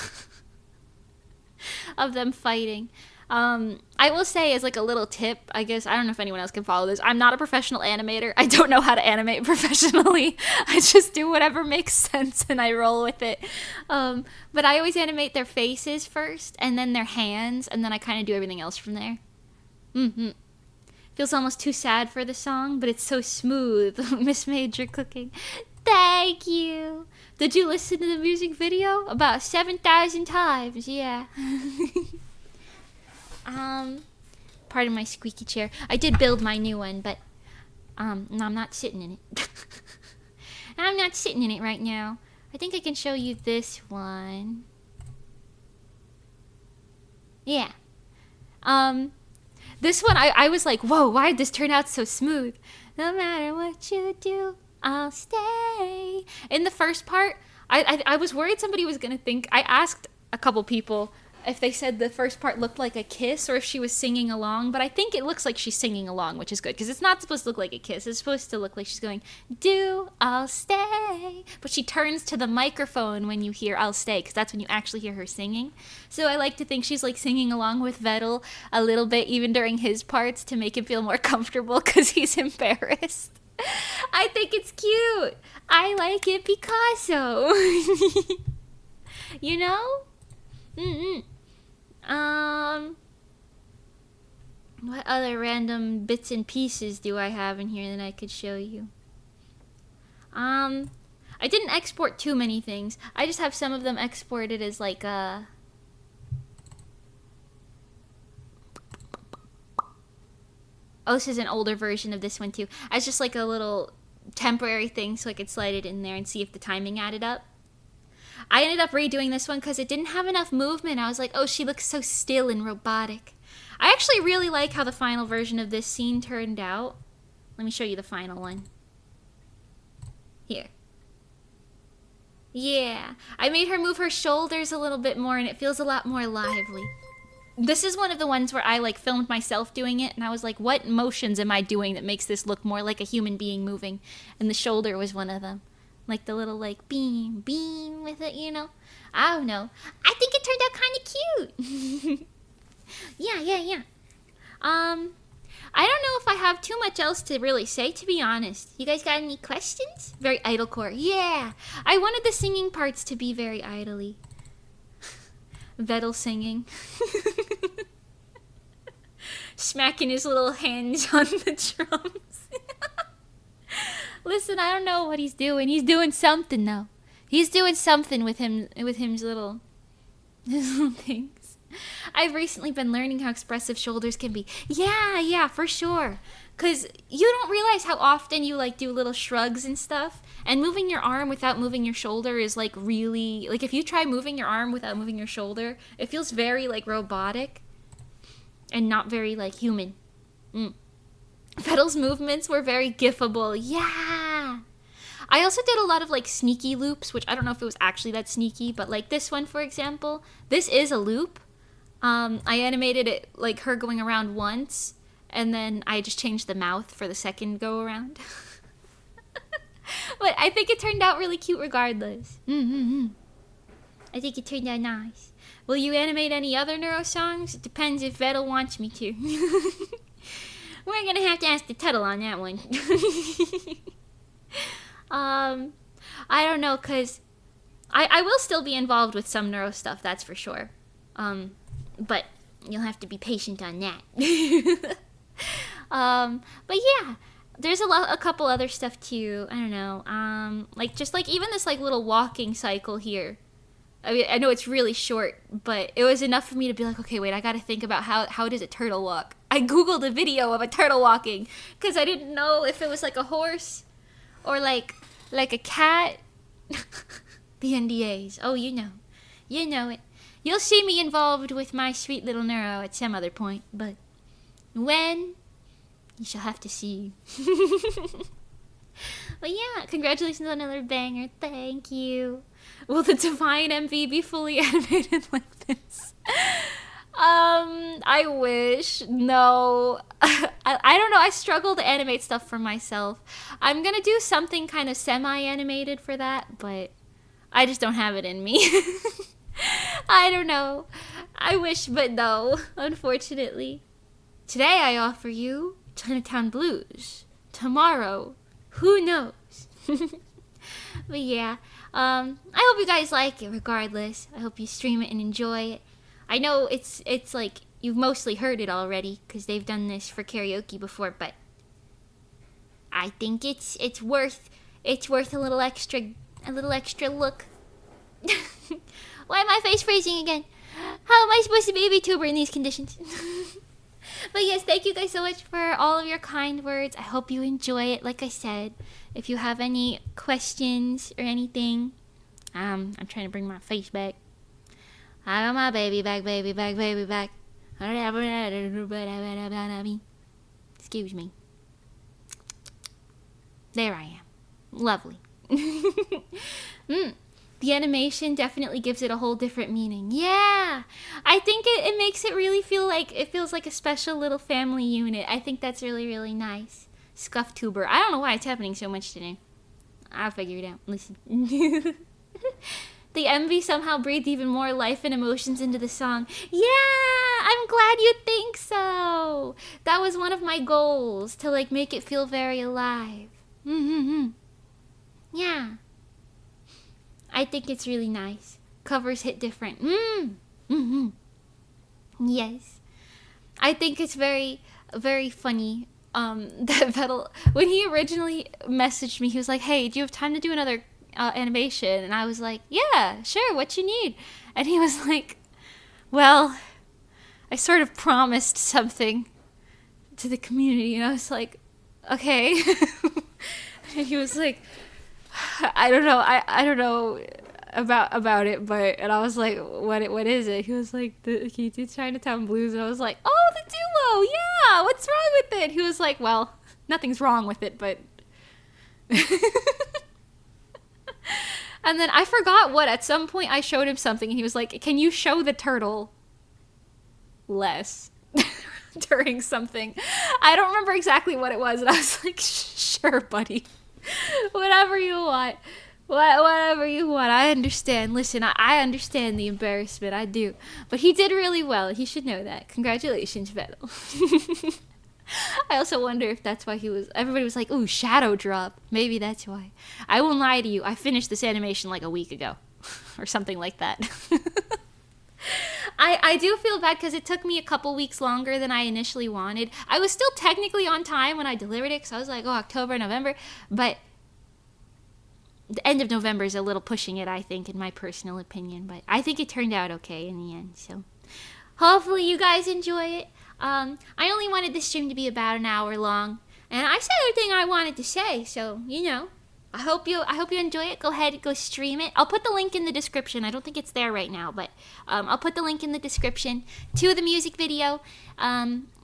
of them fighting. I will say as like a little tip, I guess, I don't know if anyone else can follow this. I'm not a professional animator. I don't know how to animate professionally. I just do whatever makes sense and I roll with it. But I always animate their faces first and then their hands and then I kind of do everything else from there. Feels almost too sad for the song, but it's so smooth. Miss Major cooking. Thank you. Did you listen to the music video? About 7,000 times, yeah. Pardon my squeaky chair. I did build my new one, but, no, I'm not sitting in it. I'm not sitting in it right now. I think I can show you this one. Yeah. This one, I was like, whoa, why did this turn out so smooth? No matter what you do, I'll stay. In the first part, I was worried somebody was gonna think, I asked a couple people if they said the first part looked like a kiss or if she was singing along, but I think it looks like she's singing along, which is good, because it's not supposed to look like a kiss. It's supposed to look like she's going, do, I'll stay. But she turns to the microphone when you hear I'll stay, because that's when you actually hear her singing. So I like to think she's like singing along with Vettel a little bit, even during his parts, to make him feel more comfortable, because he's embarrassed. I think it's cute. I like it, Picasso. You know? What other random bits and pieces do I have in here that I could show you? I didn't export too many things. I just have some of them exported as like a... Oh, this is an older version of this one too. As just like a little temporary thing so I could slide it in there and see if the timing added up. I ended up redoing this one because it didn't have enough movement. I was like, oh, she looks so still and robotic. I actually really like how the final version of this scene turned out. Let me show you the final one. Here. Yeah, I made her move her shoulders a little bit more and it feels a lot more lively. This is one of the ones where I like filmed myself doing it and I was like, what motions am I doing that makes this look more like a human being moving? And the shoulder was one of them. Like the little like beam with it, you know? I don't know. I think it turned out kind of cute. Yeah. I don't know if I have too much else to really say, to be honest. You guys got any questions? Very idlecore. Yeah. I wanted the singing parts to be very idly. Vettel singing. Smacking his little hands on the drums. Listen, I don't know what he's doing. He's doing something, though. He's doing something with his little things. I've recently been learning how expressive shoulders can be. Yeah, for sure. Because you don't realize how often you, like, do little shrugs and stuff. And moving your arm without moving your shoulder is, like, really... Like, if you try moving your arm without moving your shoulder, it feels very, like, robotic. And not very, like, human. Vettel's movements were very gifable. Yeah! I also did a lot of, like, sneaky loops, which I don't know if it was actually that sneaky, but, like, this one, for example, this is a loop. I animated it, like, her going around once, and then I just changed the mouth for the second go-around. But I think it turned out really cute regardless. I think it turned out nice. Will you animate any other NEURO songs? It depends if Vettel wants me to. We're gonna have to ask the Tuttle on that one. I don't know, because I will still be involved with some NEURO stuff, that's for sure. But you'll have to be patient on that. But yeah, there's a couple other stuff too. I don't know. Like just like even this like little walking cycle here. I mean, I know it's really short, but it was enough for me to be like, okay, wait, I gotta think about how does a turtle walk. I googled a video of a turtle walking because I didn't know if it was like a horse or like a cat. The NDAs. Oh, you know it. You'll see me involved with my sweet little NEURO at some other point, but when, you shall have to see. But yeah, congratulations on another banger. Thank you. Will the Divine MV be fully animated like this? I wish. No. I don't know. I struggle to animate stuff for myself. I'm gonna do something kind of semi-animated for that, but I just don't have it in me. I don't know. I wish, but no, unfortunately. Today I offer you Chinatown Blues. Tomorrow, who knows? But yeah, I hope you guys like it regardless. I hope you stream it and enjoy it. I know it's like you've mostly heard it already because they've done this for karaoke before, but I think it's worth a little extra look. Why am my face freezing again? How am I supposed to be a VTuber in these conditions? But yes, thank you guys so much for all of your kind words. I hope you enjoy it. Like I said, if you have any questions or anything, I'm trying to bring my face back. I got my baby back. Excuse me. There I am. Lovely. The animation definitely gives it a whole different meaning. Yeah! I think it makes it really feel like, it feels like a special little family unit. I think that's really, really nice. ScuffTuber. I don't know why it's happening so much today. I'll figure it out. Listen. The MV somehow breathed even more life and emotions into the song. Yeah! I'm glad you think so! That was one of my goals, to like make it feel very alive. Yeah. I think it's really nice. Covers hit different. Yes. I think it's very, very funny that Vettel, when he originally messaged me, he was like, hey, do you have time to do another animation? And I was like, yeah, sure, what you need? And he was like, well, I sort of promised something to the community. And I was like, okay. And he was like, I don't know. about it, and I was like, what is it? He was like, he did Chinatown Blues, and I was like, oh, the duo, yeah, what's wrong with it? He was like, well, nothing's wrong with it, but and then I forgot what, at some point I showed him something, and he was like, can you show the turtle less during something? I don't remember exactly what it was, and I was like, sure, buddy, whatever you want. Whatever you want. I understand. Listen, I understand the embarrassment. I do. But he did really well. He should know that. Congratulations, Vettel. I also wonder if that's why everybody was like, ooh, shadow drop. Maybe that's why. I won't lie to you. I finished this animation like a week ago. Or something like that. I do feel bad because it took me a couple weeks longer than I initially wanted. I was still technically on time when I delivered it, because I was like, oh, October, November. But the end of November is a little pushing it, I think, in my personal opinion. But I think it turned out okay in the end. So hopefully you guys enjoy it. I only wanted this stream to be about an hour long. And I said everything I wanted to say. So, you know, I hope you enjoy it. Go ahead, go stream it. I'll put the link in the description. I don't think it's there right now. But I'll put the link in the description to the music video.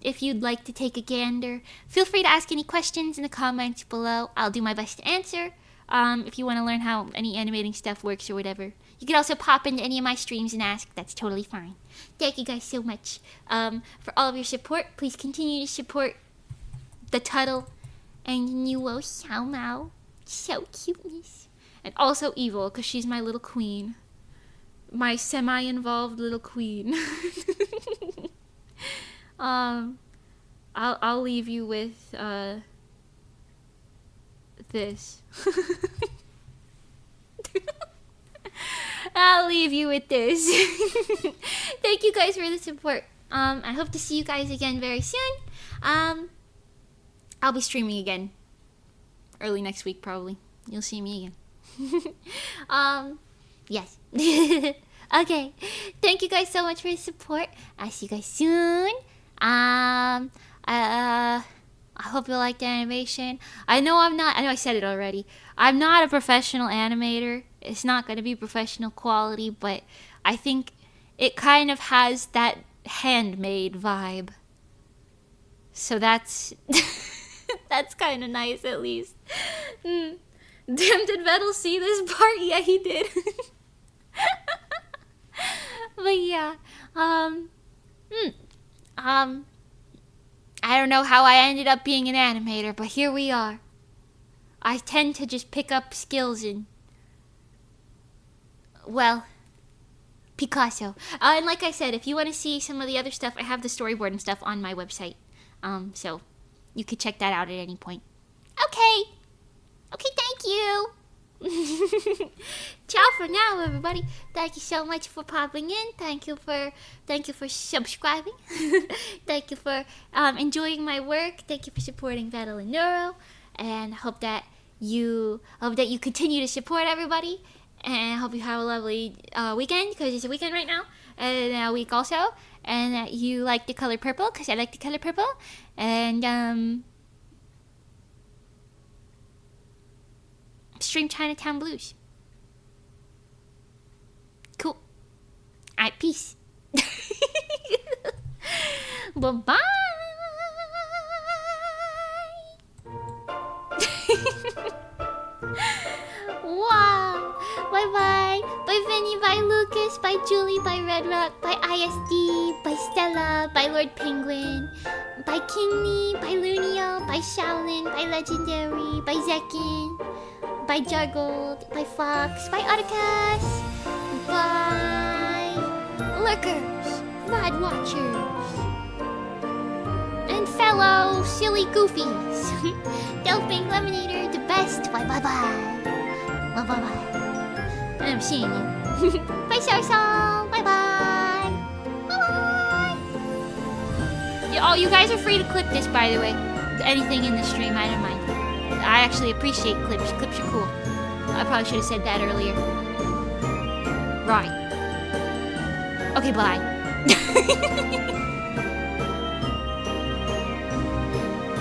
If you'd like to take a gander. Feel free to ask any questions in the comments below. I'll do my best to answer. If you want to learn how any animating stuff works or whatever. You can also pop into any of my streams and ask. That's totally fine. Thank you guys so much for all of your support. Please continue to support the Tuttle and NEURO Xiao Mao. So cuteness. And also Evil, because she's my little queen. My semi-involved little queen. I'll leave you with this. I'll leave you with this. Thank you guys for the support. I hope to see you guys again very soon. I'll be streaming again early next week, probably. You'll see me again. Yes. Okay. Thank you guys so much for the support. I'll see you guys soon. I hope you liked the animation. I know I said it already. I'm not a professional animator. It's not going to be professional quality, but I think it kind of has that handmade vibe. So that's that's kind of nice, at least. Damn, did Vettel see this part? Yeah, he did. But yeah, I don't know how I ended up being an animator, but here we are. I tend to just pick up skills in, well, Picasso. And like I said, if you want to see some of the other stuff, I have the storyboard and stuff on my website. So you could check that out at any point. Okay. Okay, thank you. Ciao for now, everybody. Thank you so much for popping in. Thank you for subscribing. Thank you for enjoying my work. Thank you for supporting Vettel and NEURO, and hope that you continue to support everybody. And I hope you have a lovely weekend, because it's a weekend right now, and a week also, and that you like the color purple, because I like the color purple, and stream Chinatown Blues. Cool. Alright, peace. Bye-bye. Wow. Bye-bye. Bye Vinny, bye Lucas, bye Julie, bye Red Rock, bye ISD, bye Stella, bye Lord Penguin, bye Kingly, bye Lunio, bye Shaolin, bye Legendary, bye Zekin, bye Jargold, bye Fox, bye Otacus, bye Lurkers, Rod Watchers, and fellow silly goofies. Delphine Lemonator, the best. Bye bye bye. Bye bye bye. I'm seeing you. Bye Sarso. Bye bye. Bye bye. Oh, you guys are free to clip this, by the way. Anything in the stream, I don't mind. I actually appreciate clips. Clips are cool. I probably should have said that earlier. Right. Okay, bye.